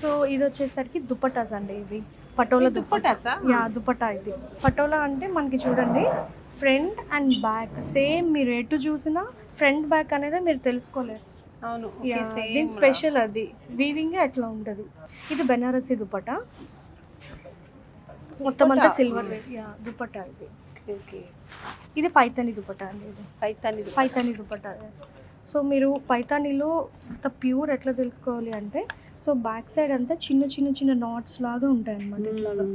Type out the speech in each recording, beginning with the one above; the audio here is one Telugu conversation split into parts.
సో ఇది వచ్చేసరికి దుపట్టాస్ అండి. ఇవి పటోలా దుప్పటాసా? యా దుపట్టా ఇది. పటోలా అంటే మనకి చూడండి ఫ్రంట్ అండ్ బ్యాక్ సేమ్, మీరు ఎటు చూసినా ఫ్రంట్ బ్యాక్ అనేది మీరు తెలుసుకోలేరు. అవును. యా ఓకే, సేమ్ దీని స్పెషల్ అది వీవింగ్ అట్లా ఉండదు. ఇది బెనారసి దుపట్టా, మొత్తం అంతా సిల్వర్ యా దుపట్టా ఇది. ఓకే. ఇది పైతాని దుపట్టా అండి. ఇది పైతాని పైతాని దుపట్టా. yes. సో మీరు పైతానీలో అంత ప్యూర్ ఎట్లా తెలుసుకోవాలి అంటే, సో బ్యాక్ సైడ్ అంతా చిన్న చిన్న చిన్న నాట్స్ లాగా ఉంటాయి అన్నమాట ఇట్లాగా.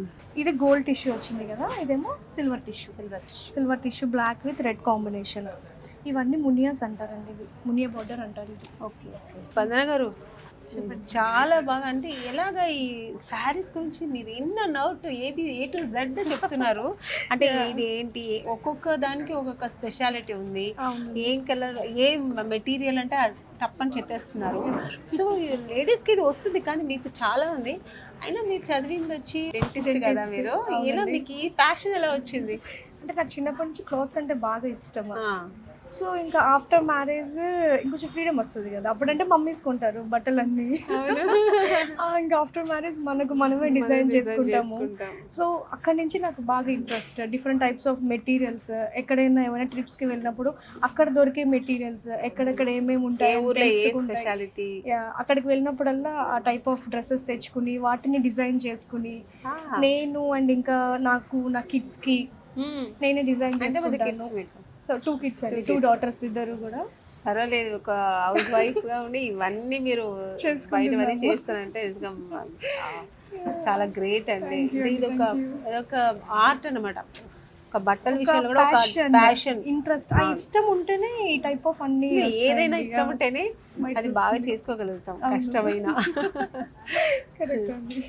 ఇది గోల్డ్ టిష్యూ వచ్చింది కదా, ఇదేమో silver tissue. Silver tissue black with red combination. ఇవన్నీ మునియాస్ అంటారండి, ఇవి మునియా బార్డర్ అంటారు ఇది. ఓకే. వందన గారు చాలా బాగా, అంటే ఎలాగా ఈ శారీస్ గురించి మీరు in and out A to Z చెప్తున్నారు. అంటే ఇది ఏంటి, ఒక్కొక్క దానికి ఒక్కొక్క స్పెషాలిటీ ఉంది. ఏం కలర్, ఏం మెటీరియల్ అంటే తప్పని చెప్పేస్తున్నారు. సో లేడీస్కి ఇది వస్తుంది, కానీ మీకు చాలా ఉంది. అయినా మీరు చదివింది వచ్చి డెంటిస్ట్ కదా, మీరు ఎలా మీకు ఈ ప్యాషన్ ఎలా వచ్చింది? అంటే నాకు చిన్నప్పటి నుంచి క్లాత్స్ అంటే బాగా ఇష్టం. సో ఇంకా ఆఫ్టర్ మ్యారేజ్ ఇంకొంచెం ఫ్రీడమ్ వస్తుంది కదా, అప్పుడంటే మమ్మీస్ కొంటారు బట్టలన్నీ. ఇంకా ఆఫ్టర్ మ్యారేజ్ మనమే డిజైన్ చేసుకుంటాము. సో అక్కడి నుంచి నాకు బాగా interest, different types of materials, ఎక్కడైనా ఏమైనా ట్రిప్స్కి వెళ్ళినప్పుడు అక్కడ దొరికే మెటీరియల్స్, ఎక్కడెక్కడ ఏమేమి ఉంటాయి, అక్కడికి వెళ్ళినప్పుడల్లా ఆ టైప్ ఆఫ్ డ్రెస్సెస్ తెచ్చుకుని వాటిని డిజైన్ చేసుకుని నేను అండ్ ఇంకా నా కిడ్స్కి నేనే డిజైన్ చేసుకుంటాను. సో 2 kids అండి, 2 daughters, ఇద్దరు కూడా. పర్వాలేదు, ఒక హౌస్ వైఫ్ గా ఉండి ఇవన్నీ మీరు బయట వరకు చేస్తారంటే చాలా గ్రేట్ అండి. ఇది ఒక ఆర్ట్ అన్నమాట. ఒక బట్టల విషయంలో కూడా ఒక ప్యాషన్, ఇంట్రెస్ట్, ఆ ఇష్టం ఉంటేనే ఈ టైప్ ఆఫ్ అన్ని, ఏదైనా ఇష్టం ఉంటేనే అది బాగా చేసుకోగలుగుతాం, కష్టమైనా.